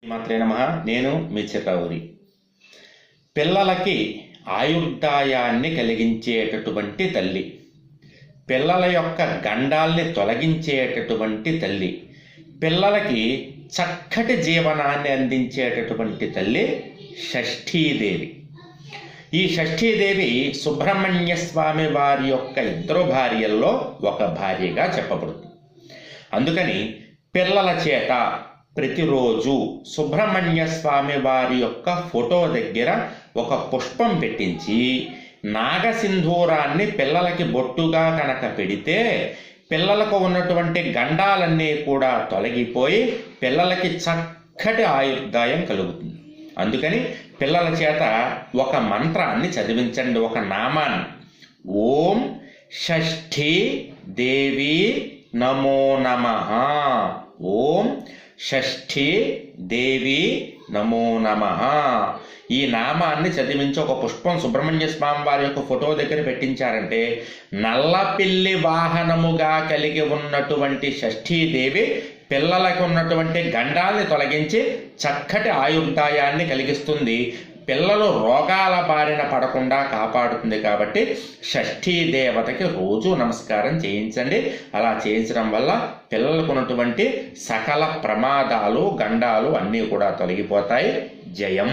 మాత్రే నమః. నేను మీ చిర్రావూరి. పిల్లలకి ఆయుర్దాయాన్ని కలిగించేటటువంటి తల్లి, పిల్లల యొక్క గండాల్ని తొలగించేటటువంటి తల్లి, పిల్లలకి చక్కటి జీవనాన్ని అందించేటటువంటి తల్లి షష్ఠీదేవి. ఈ షష్ఠీదేవి సుబ్రహ్మణ్య స్వామి వారి యొక్క ఇద్దరు భార్యల్లో ఒక భార్యగా చెప్పబడుతుంది. అందుకని పిల్లల చేత ప్రతిరోజు సుబ్రహ్మణ్య స్వామి వారి యొక్క ఫోటో దగ్గర ఒక పుష్పం పెట్టించి నాగసింధూరాన్ని పిల్లలకి బొట్టుగా కనుక పెడితే పిల్లలకు ఉన్నటువంటి గండాలన్నీ కూడా తొలగిపోయి పిల్లలకి చక్కటి ఆయుర్దాయం కలుగుతుంది. అందుకని పిల్లల చేత ఒక మంత్రాన్ని చదివించండి, ఒక నామాన్ని. ఓం షష్ఠీ దేవి నమో నమః. ఓం షష్ఠీ దేవి నమో నమః. ఈ నామాన్ని చదివించి ఒక పుష్పం సుబ్రహ్మణ్య స్వామి వారి యొక్క ఫోటో దగ్గర పెట్టించారంటే నల్లపిల్లి వాహనముగా కలిగి ఉన్నటువంటి షష్ఠీదేవి పిల్లలకు ఉన్నటువంటి గండాల్ని తొలగించి చక్కటి ఆయుర్దాయాన్ని కలిగిస్తుంది. పిల్లలు రోగాల బారిన పడకుండా కాపాడుతుంది. కాబట్టి షష్ఠీ దేవతకి రోజు నమస్కారం చేయించండి. అలా చేయించడం వల్ల పిల్లలకు ఉన్నటువంటి సకల ప్రమాదాలు, గండాలు అన్నీ కూడా తొలగిపోతాయి. జయం.